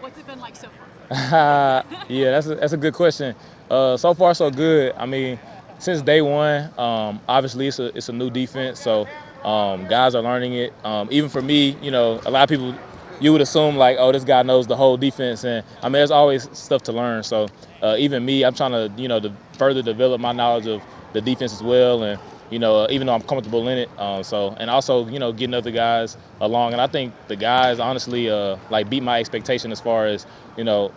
What's it been like so far? Yeah, that's a good question. So far, so good. I mean, since day one, obviously it's a new defense, so guys are learning it. Even for me, a lot of people, you would assume like, oh, this guy knows the whole defense, and I mean, there's always stuff to learn. So even me, I'm trying to to further develop my knowledge of the defense as well, and even though I'm comfortable in it, and also getting other guys along, and I think the guys honestly like beat my expectation as far as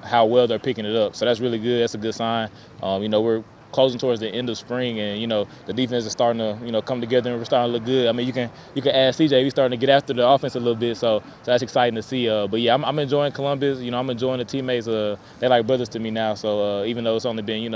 how well they're picking it up. So that's really good. That's a good sign. We're closing towards the end of spring, and the defense is starting to come together, and we're starting to look good. I mean, you can ask CJ. We're starting to get after the offense a little bit, so that's exciting to see. But yeah, I'm enjoying Columbus. I'm enjoying the teammates. They're like brothers to me now. So even though it's only been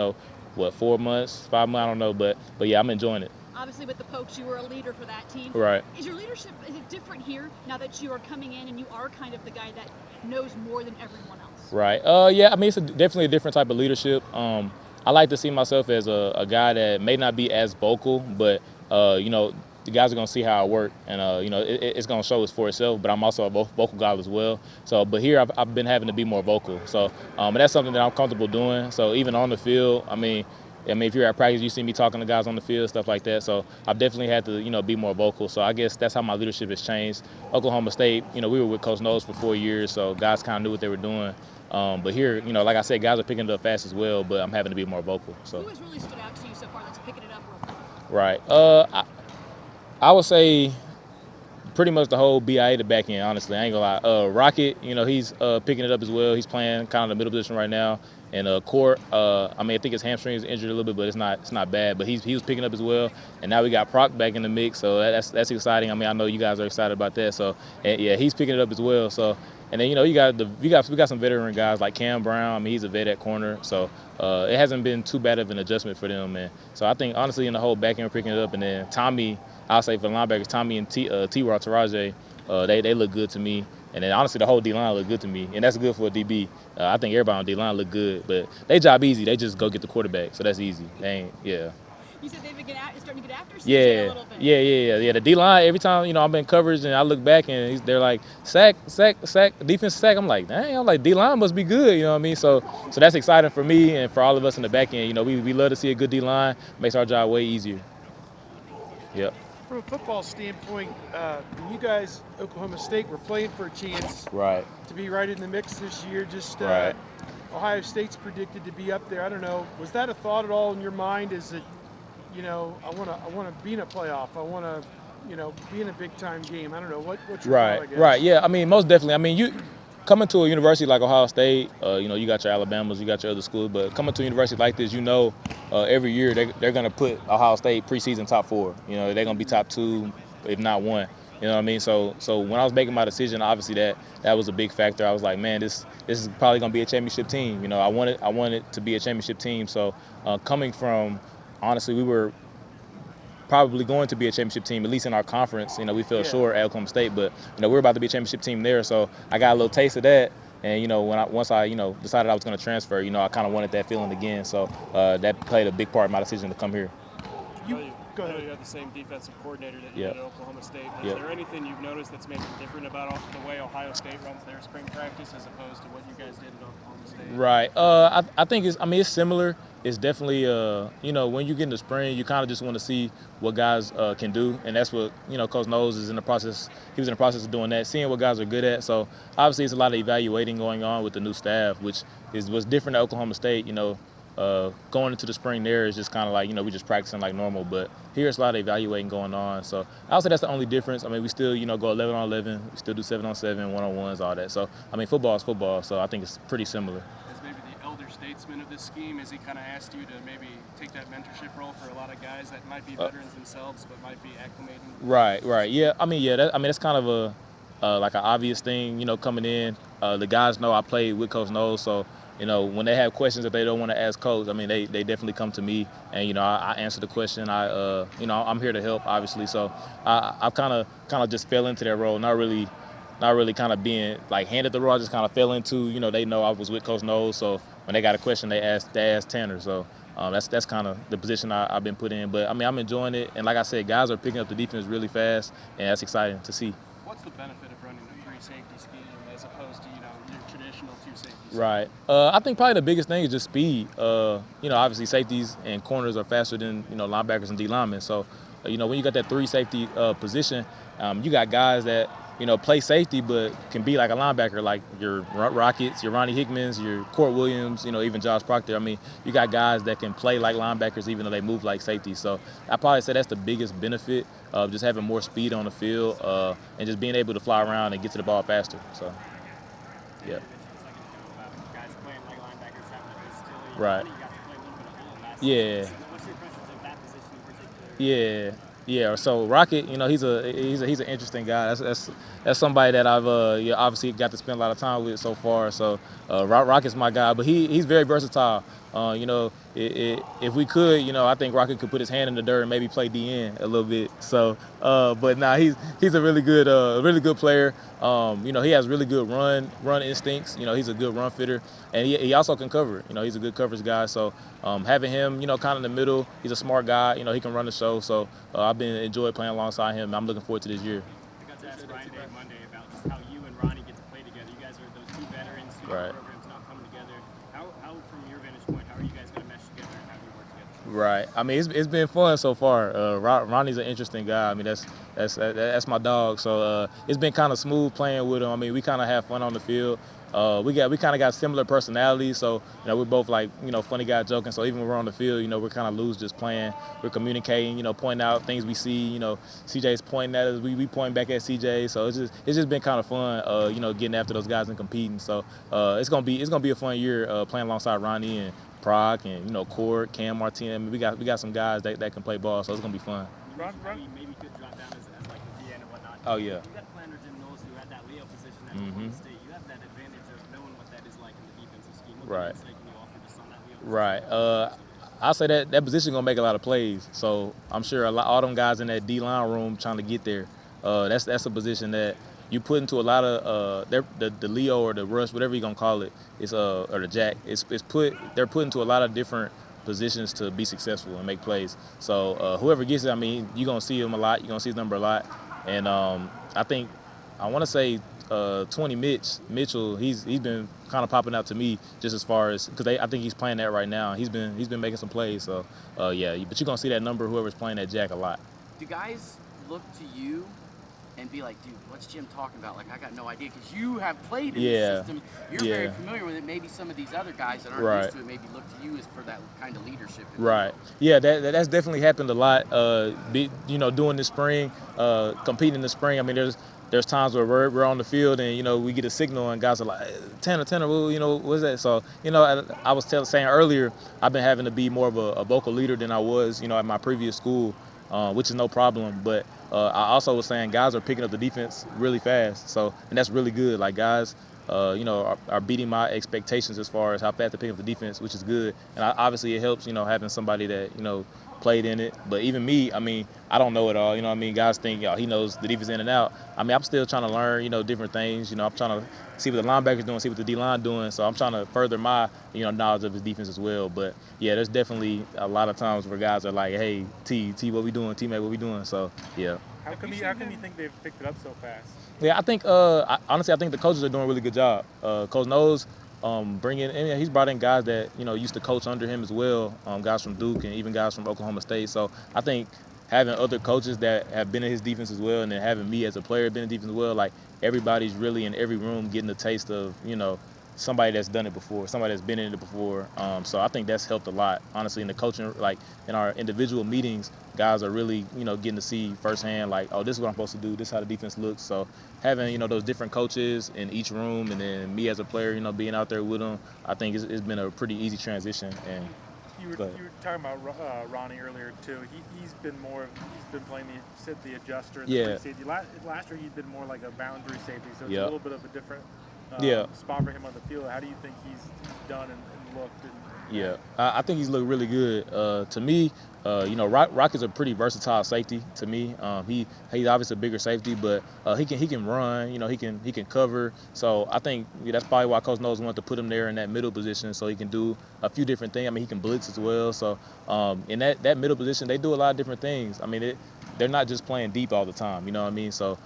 what 4 months, 5 months, I don't know, but yeah, I'm enjoying it. Obviously, with the Pokes, you were a leader for that team. Right. Is your leadership, is it different here now that you are coming in and you are kind of the guy that knows more than everyone else? Right. Yeah. I mean, it's definitely a different type of leadership. I like to see myself as a guy that may not be as vocal, but the guys are gonna see how I work, and it's gonna show us for itself. But I'm also a vocal guy as well. So, but here I've been having to be more vocal. So, and that's something that I'm comfortable doing. So even on the field, I mean, if you're at practice, you see me talking to guys on the field, stuff like that. So I've definitely had to, be more vocal. So I guess that's how my leadership has changed. Oklahoma State, we were with Coach Knowles for 4 years, so guys kind of knew what they were doing. But here, like I said, guys are picking it up fast as well, but I'm having to be more vocal. So. Who has really stood out to you so far that's picking it up real quick? Right. I would say pretty much the whole BIA to back end, honestly. I ain't gonna lie. Rocket, he's picking it up as well. He's playing kind of the middle position right now. And Court, I mean, I think his hamstring is injured a little bit, but it's not bad. But he was picking up as well. And now we got Proc back in the mix, so that's exciting. I mean, I know you guys are excited about that. So and yeah, he's picking it up as well. So and then we got some veteran guys like Cam Brown. I mean, he's a vet at corner, so it hasn't been too bad of an adjustment for them. And so I think honestly in the whole back end we're picking it up. And then Tommy, I'll say for the linebackers, Tommy and T-Raw Taraje, they look good to me. And then honestly, the whole D-line look good to me, and that's good for a DB. I think everybody on D-line look good, but they job easy. They just go get the quarterback, so that's easy. They ain't, yeah. You said they've been starting to get after CJ Yeah, a little bit. yeah. The D-line, every time, I'm in coverage and I look back and they're like, sack, defense sack. I'm like, dang, D-line must be good, you know what I mean? So that's exciting for me and for all of us in the back end. We love to see a good D-line. Makes our job way easier. Yep. From a football standpoint, you guys, Oklahoma State, were playing for a chance Right. to be right in the mix this year. Just Right. Ohio State's predicted to be up there. I don't know. Was that a thought at all in your mind? Is it, I want to be in a playoff. I want to, be in a big time game. I don't know. What's your thought, I guess? Right. Yeah. I mean, most definitely. I mean, you coming to a university like Ohio State, you got your Alabamas, you got your other schools, but coming to a university like this, every year they're going to put Ohio State preseason top 4. They're going to be top 2, if not 1. You know what I mean? So when I was making my decision, obviously that was a big factor. I was like, man, this is probably going to be a championship team. I want it to be a championship team. So coming from, honestly, we were probably going to be a championship team, at least in our conference. We fell short at Oklahoma State, but we're about to be a championship team there. So I got a little taste of that, and once I decided I was going to transfer, I kind of wanted that feeling again. So that played a big part in my decision to come here. Go ahead. I know you have the same defensive coordinator that you Yep. did at Oklahoma State. Is Yep. there anything you've noticed that's maybe different about the way Ohio State runs their spring practice as opposed to what you guys did at Oklahoma State? Right. I think it's similar. It's definitely when you get in the spring, you kind of just want to see what guys can do, and that's what Coach Knowles is in the process. He was in the process of doing that, seeing what guys are good at. So obviously, it's a lot of evaluating going on with the new staff, which was different at Oklahoma State. Going into the spring there is just kind of like we just practicing like normal, but here it's a lot of evaluating going on. So I would say that's the only difference. I mean, we still go 11 on 11, we still do 7 on 7, 1-on-1s, all that. So I mean, football is football. So I think it's pretty similar. As maybe the elder statesman of this scheme, has he kind of asked you to maybe take that mentorship role for a lot of guys that might be veterans themselves but might be acclimating? Right. Yeah. I mean, that's kind of like an obvious thing. Coming in, the guys know I played with Coach Knowles, so. When they have questions that they don't want to ask Coach, I mean, they definitely come to me, and I answer the question. I'm here to help, obviously. So I kind of just fell into that role, not really kind of being like handed the role. I just kind of fell into. They know I was with Coach Knowles, so when they got a question, they ask Tanner. So that's kind of the position I've been put in. But I mean, I'm enjoying it, and like I said, guys are picking up the defense really fast, and that's exciting to see. What's the benefit of running a free safety scheme as opposed to your traditional traditional two safeties? Right. I think probably the biggest thing is just speed. Obviously safeties and corners are faster than, linebackers and D linemen. So, when you got that three safety position, you got guys that, play safety but can be like a linebacker, like your Rockets, your Ronnie Hickmans, your Court Williams, even Josh Proctor. I mean, you got guys that can play like linebackers even though they move like safety. So I probably say that's the biggest benefit of just having more speed on the field and just being able to fly around and get to the ball faster. So, yeah. Guys playing like linebackers having the versatility. Right. You got to play a little bit of all last Yeah. season. What's your impressions of that position in particular? Yeah. So Rocket, he's an interesting guy. That's somebody that I've obviously got to spend a lot of time with so far. So Rocket's my guy, but he's very versatile. If we could, I think Rocket could put his hand in the dirt and maybe play DN a little bit. So, but nah, he's a really good player. He has really good run instincts. He's a good run fitter, and he also can cover. He's a good coverage guy. So having him, kind of in the middle, he's a smart guy. He can run the show. So I've been enjoying playing alongside him. I'm looking forward to this year. I got to ask Ryan Day Monday about just how you and Ronnie get to play together. You guys are those two veterans who Right. programs now come together. How, from your vantage point, how are you guys going to mesh together and how do you work together? Right. I mean, it's been fun so far. Ronnie's an interesting guy. I mean, that's my dog. So it's been kind of smooth playing with him. I mean, we kind of have fun on the field. We kind of got similar personalities. So we're both like funny guys joking. So even when we're on the field, we're kind of loose just playing. We're communicating. Pointing out things we see. CJ's pointing at us. We pointing back at CJ. So it's just been kind of fun. Getting after those guys and competing. So it's gonna be a fun year playing alongside Ronnie and Proc and Court, Cam Martinez. I mean, we got some guys that can play ball. So it's gonna be fun. You mentioned how you maybe could drop down as like the DN and whatnot. Oh, yeah. You got Flanders and Knowles who had that Leo position at Oklahoma State. You have that advantage of knowing what that is like in the defensive scheme. What Right. insight can you offer just on that Leo position? Right. I'll say that position gonna make a lot of plays. So I'm sure all them guys in that D line room trying to get there. That's a position that you put into a lot of the Leo or the rush, whatever you're gonna call it, or the jack. They're put into a lot of different positions to be successful and make plays. So whoever gets it, I mean, you're gonna see him a lot. You're gonna see his number a lot. And I want to say 20 Mitchell. He's been kind of popping out to me just as far as because I think he's playing that right now. He's been making some plays. So but you're gonna see that number whoever's playing that jack a lot. Do guys look to you and be like, dude, what's Jim talking about? Like, I got no idea because you have played in the system. You're very familiar with it. Maybe some of these other guys that aren't used to it maybe look to you as for that kind of leadership. Right. Yeah, that's definitely happened a lot. Doing this spring, competing in the spring. I mean, there's times where we're on the field and we get a signal and guys are like, Tanner, well, what's that? So I was saying earlier, I've been having to be more of a vocal leader than I was at my previous school, which is no problem. But I also was saying guys are picking up the defense really fast. So and that's really good. Like guys. Are beating my expectations as far as how fast they pick up the defense, which is good. And obviously it helps, having somebody that, played in it. But even me, I mean, I don't know it all. Guys think, he knows the defense in and out. I mean, I'm still trying to learn, different things. I'm trying to see what the linebackers doing, see what the D-line doing. So I'm trying to further my, knowledge of his defense as well. But, yeah, there's definitely a lot of times where guys are like, hey, T, what we doing? Teammate, what we doing? So, yeah. How come you think they've picked it up so fast? Yeah, I think honestly, I think the coaches are doing a really good job. Coach knows he's brought in guys that used to coach under him as well, guys from Duke and even guys from Oklahoma State. So I think having other coaches that have been in his defense as well, and then having me as a player been in defense as well, like everybody's really in every room getting a taste of somebody that's done it before, somebody that's been in it before. So I think that's helped a lot, honestly, in the coaching, like in our individual meetings, guys are really, getting to see firsthand, like, oh, this is what I'm supposed to do, this is how the defense looks. So having, those different coaches in each room and then me as a player, being out there with them, I think it's been a pretty easy transition. And you were talking about Ronnie earlier too. He's been playing the adjuster and the free safety. Last year he'd been more like a boundary safety, so it's a little bit of a different spot for him on the field. How do you think he's done and looked? I think he's looked really good. To me, Rock is a pretty versatile safety. To me, he's obviously a bigger safety, but he can run. He can cover. So I think that's probably why Coach Knowles wanted to put him there in that middle position, so he can do a few different things. I mean, he can blitz as well. So in that middle position, they do a lot of different things. I mean, they're not just playing deep all the time. You know what I mean? So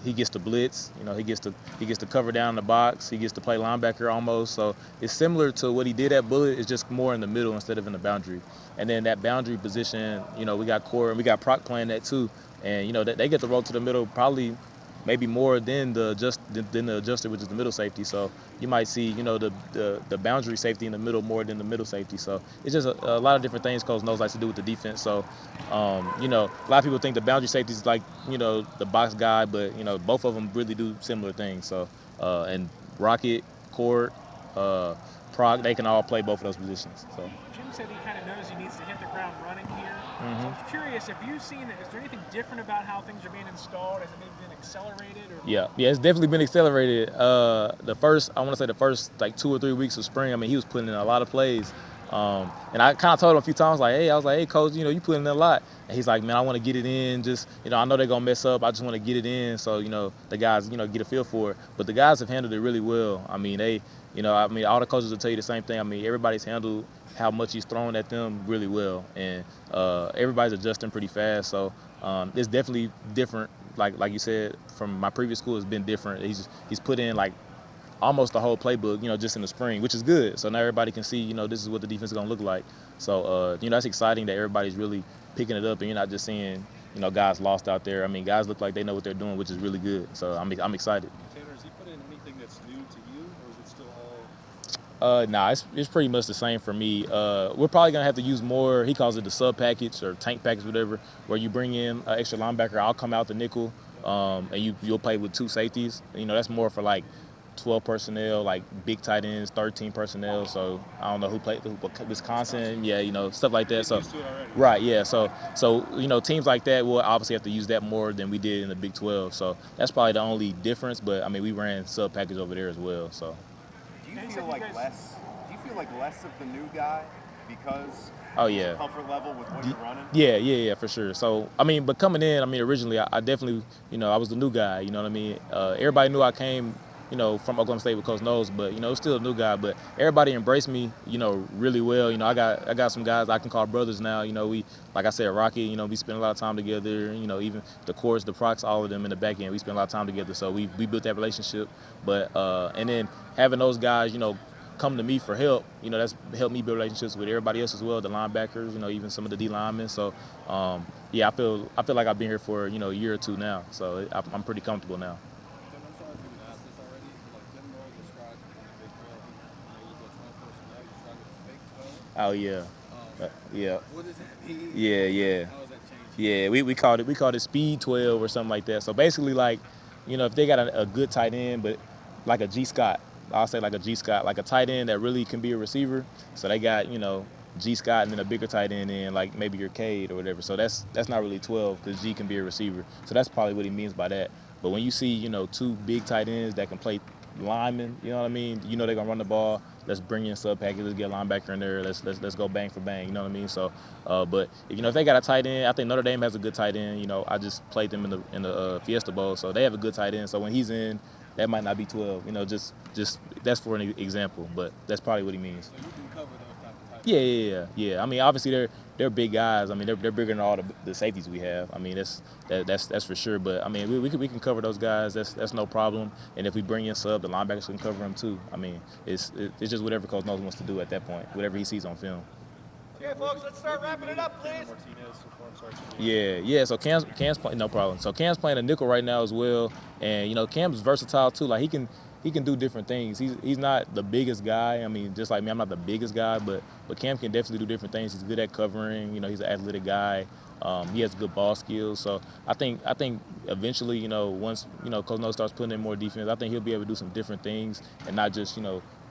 He gets to blitz. You know, he gets to cover down the box. He gets to play linebacker almost. So it's similar to what he did at Bullitt. It's just more in the middle instead of in the boundary. And then that boundary position, you know, we got Core and we got Proc playing that too. And you know, they get to roll to the middle probably maybe more than the adjuster, which is the middle safety. So you might see, you know, the boundary safety in the middle more than the middle safety. So it's just a lot of different things Coach knows likes to do with the defense. So, you know, a lot of people think the boundary safety is like, you know, the box guy, but, you know, both of them really do similar things. So, and Rocket, Court, Proc, they can all play both of those positions. So. Jim said he kind of knows he needs to hit the ground running here. Mm-hmm. So I was curious, have you seen it? Is there anything different about how things are being installed? Has it maybe been accelerated? Or? Yeah, it's definitely been accelerated. I want to say the first like 2 or 3 weeks of spring, I mean, he was putting in a lot of plays. And I kind of told him a few times, like, hey, Coach, you know, you putting in a lot. And he's like, man, I want to get it in. Just, you know, I know they're going to mess up. I just want to get it in so, you know, the guys, you know, get a feel for it. But the guys have handled it really well. I mean, all the coaches will tell you the same thing. I mean, everybody's handled how much he's thrown at them really well. And everybody's adjusting pretty fast. So it's definitely different. Like you said, from my previous school, it's been different. He's put in, like, almost the whole playbook, you know, just in the spring, which is good. So now everybody can see, you know, this is what the defense is going to look like. So, you know, that's exciting that everybody's really picking it up and you're not just seeing, you know, guys lost out there. I mean, guys look like they know what they're doing, which is really good. So I'm excited. Tanner, has he put in anything that's new to you, or is it still all? Nah, it's pretty much the same for me. We're probably going to have to use more, he calls it the sub package or tank package, whatever, where you bring in an extra linebacker. I'll come out the nickel, and you'll play with 2 safeties. You know, that's more for like 12 personnel, like big tight ends, 13 personnel. So I don't know who played Wisconsin, yeah, you know, stuff like that. So right, yeah. So you know, teams like that will obviously have to use that more than we did in the Big 12. So that's probably the only difference. But I mean, we ran sub package over there as well. So do you feel like less of the new guy because comfort level with what you're running? Yeah, for sure. So I mean, but coming in, I mean, originally I definitely, you know, I was the new guy. You know what I mean? Everybody knew I came, you know, from Oklahoma State with Coach Knowles, but, you know, still a new guy. But everybody embraced me, you know, really well. You know, I got some guys I can call brothers now. You know, we, like I said, Rocky, you know, we spend a lot of time together. You know, even the Courts, the Procs, all of them in the back end, we spend a lot of time together. So we built that relationship. But, and then having those guys, you know, come to me for help, you know, that's helped me build relationships with everybody else as well, the linebackers, you know, even some of the D linemen. So, yeah, I feel like I've been here for, you know, a year or two now. So I'm pretty comfortable now. Oh yeah, yeah. What does that mean? Yeah. How does that change? Yeah, we called it speed 12 or something like that. So basically, like, you know, if they got a good tight end, but like a G Scott, I'll say like a G Scott, like a tight end that really can be a receiver. So they got, you know, G Scott and then a bigger tight end in, like maybe your Cade or whatever. So that's not really 12 because G can be a receiver. So that's probably what he means by that. But when you see, you know, 2 big tight ends that can play linemen, you know what I mean? You know they're gonna run the ball. Let's bring in sub package. Let's get a linebacker in there. Let's go bang for bang. You know what I mean? So, but if they got a tight end, I think Notre Dame has a good tight end. You know, I just played them in the Fiesta Bowl, so they have a good tight end. So when he's in, that might not be 12. You know, just that's for an example, but that's probably what he means. So you can cover those type of tight ends. Yeah. I mean, obviously they're big guys. I mean, they're bigger than all the safeties we have. I mean, that's for sure. But I mean, we can cover those guys. That's no problem. And if we bring in sub, the linebackers can cover them too. I mean, it's just whatever Coach Knowles wants to do at that point, whatever he sees on film. Okay, folks, let's start wrapping it up, please. Yeah. So Cam's playing, no problem. So Cam's playing a nickel right now as well, and you know Cam's versatile too. Like he can do different things. He's not the biggest guy. I mean, just like me, I'm not the biggest guy, but Cam can definitely do different things. He's good at covering. You know, he's an athletic guy. He has good ball skills. So I think eventually, you know, once Coach Knowles starts putting in more defense, I think he'll be able to do some different things and not just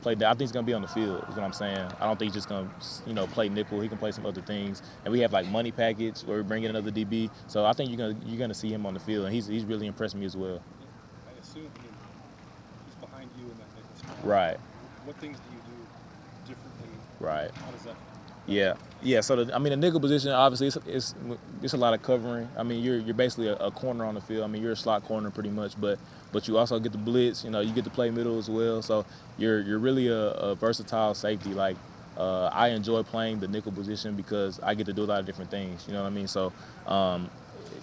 play. I think he's gonna be on the field. Is what I'm saying. I don't think he's just gonna play nickel. He can play some other things. And we have like money package where we bring in another DB. So I think you're gonna see him on the field, and he's really impressed me as well. I assume he's behind you in that nickel spot. Right. What things do you do differently? Right. How does that? Yeah. So the nickel position, obviously, it's a lot of covering. I mean, you're basically a corner on the field. I mean, you're a slot corner pretty much, but you also get the blitz. You know, you get to play middle as well. So you're really a versatile safety. Like I enjoy playing the nickel position because I get to do a lot of different things. You know what I mean? So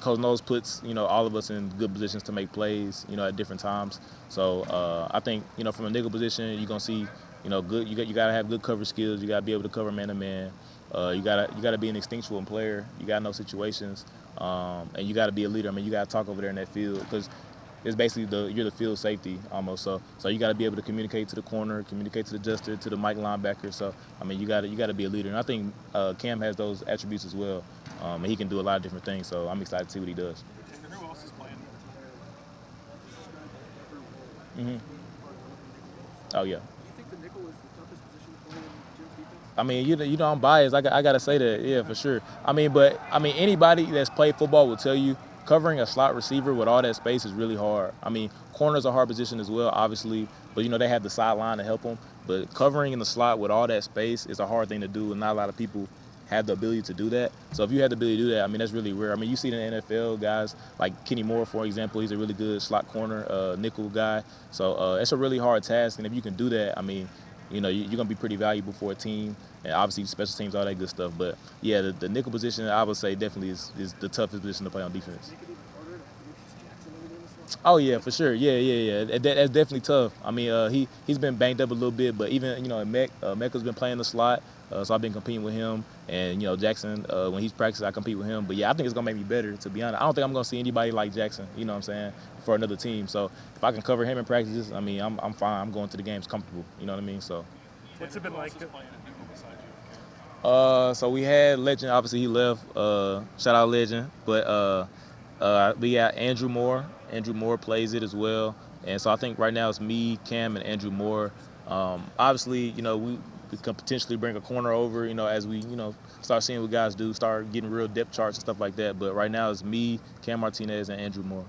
Coach Knowles puts, all of us in good positions to make plays, at different times. So I think, from a nickel position, you're gonna see, good. You gotta have good coverage skills. You gotta be able to cover man to man. You gotta be an instinctual player. You gotta know situations, and you gotta be a leader. I mean, you gotta talk over there in that field because it's basically you're the field safety almost. So you got to be able to communicate to the corner, communicate to the adjuster, to the Mike linebacker. So I mean, you got to be a leader, and I think Cam has those attributes as well, and he can do a lot of different things. So I'm excited to see what he does. Who else is playing? Oh yeah. Do you think the nickel is the toughest position to play in Jim's defense? I mean, I'm biased. I gotta say that, yeah, for sure. I mean, anybody that's played football will tell you covering a slot receiver with all that space is really hard. I mean, corner's a hard position as well, obviously, but they have the sideline to help them. But covering in the slot with all that space is a hard thing to do, and not a lot of people have the ability to do that. So if you have the ability to do that, I mean, that's really rare. I mean, you see in the NFL guys like Kenny Moore, for example, he's a really good slot corner, nickel guy. So it's a really hard task, and if you can do that, I mean, you're going to be pretty valuable for a team, and obviously special teams, all that good stuff. But, yeah, the nickel position, I would say, definitely is the toughest position to play on defense. Oh, yeah, for sure. Yeah. That's definitely tough. I mean, he's been banged up a little bit, but even, Mecca's been playing the slot, so I've been competing with him. And, Jackson, when he's practicing, I compete with him. But, yeah, I think it's going to make me better, to be honest. I don't think I'm going to see anybody like Jackson, you know what I'm saying, for another team. So if I can cover him in practices, I mean, I'm fine. I'm going to the games comfortable, you know what I mean? So. What's it been like? So we had Legend. Obviously, he left. Shout out Legend. But we got Andrew Moore. Andrew Moore plays it as well. And so I think right now it's me, Cam, and Andrew Moore. Obviously, we can potentially bring a corner over, as we, start seeing what guys do, start getting real depth charts and stuff like that. But right now it's me, Cam Martinez, and Andrew Moore.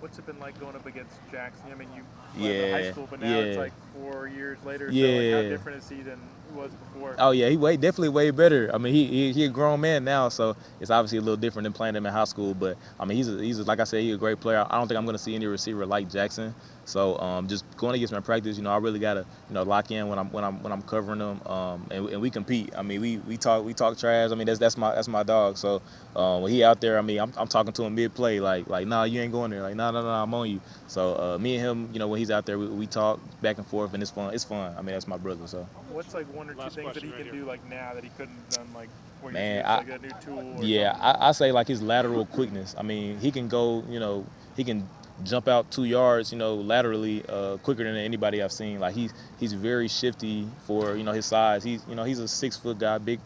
What's it been like going up against Jackson? I mean, you played in high school, but now it's like 4 years later. So how different is he than he was before? Oh yeah, definitely way better. I mean, he a grown man now, so it's obviously a little different than playing him in high school. But I mean, he's like I said, he's a great player. I don't think I'm going to see any receiver like Jackson. So just going against him in practice, I really gotta lock in when I'm covering him, and we compete. I mean, we talk trash. I mean, that's my dog. So when he out there, I mean, I'm talking to him mid play, like nah, you ain't going there. Like nah, I'm on you. So me and him, when he's out there, we talk back and forth, and it's fun. It's fun. I mean, that's my brother. So what's like one or two things that he can do like now that he couldn't have done like before? Man, like a new tool. I say like his lateral quickness. I mean, he can go. He can jump out 2 yards, laterally quicker than anybody I've seen. Like he's very shifty for his size. He's a 6 foot guy, big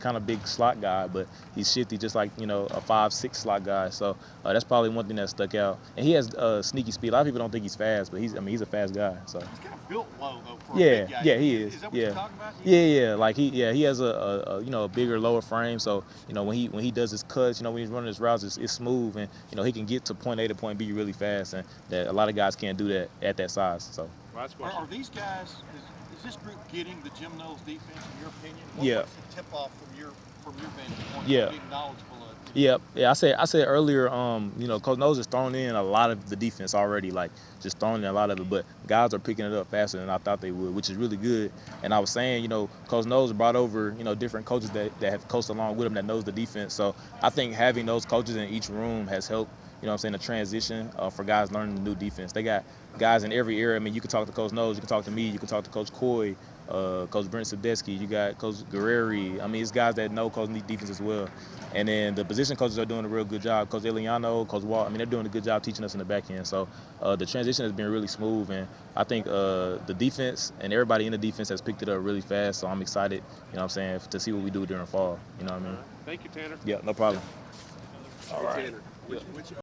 slot guy, but he's shifty just like a 5'6" slot guy. So that's probably one thing that stuck out. And he has sneaky speed. A lot of people don't think he's fast, but he's a fast guy. So he's kind of built low though. For a big guy. He is. Is that what you're talking about? Yeah. Like he has a bigger lower frame. So when he does his cuts, when he's running his routes, it's smooth, and he can get to point A to point B really fast, and that a lot of guys can't do that at that size. So are these guys? Is this group getting the Jim Knowles defense in your opinion? What's the tip off from your vantage point? Being knowledgeable of it? Yeah. I said earlier, Coach Knowles has thrown in a lot of the defense already, like just throwing in a lot of it. But guys are picking it up faster than I thought they would, which is really good. And I was saying, Coach Knowles brought over, different coaches that have coached along with him that knows the defense. So I think having those coaches in each room has helped. The transition for guys learning the new defense. They got guys in every area. I mean, you can talk to Coach Knowles, you can talk to me, you can talk to Coach Coy, Coach Brent Sadesky, you got Coach Guerreri. I mean, it's guys that know Coach defense as well. And then the position coaches are doing a real good job. Coach Eliano, Coach Walt, I mean, they're doing a good job teaching us in the back end. So the transition has been really smooth, and I think the defense and everybody in the defense has picked it up really fast. So I'm excited, to see what we do during fall. You know what I mean? Thank you, Tanner. Yeah, no problem. All right. Tanner.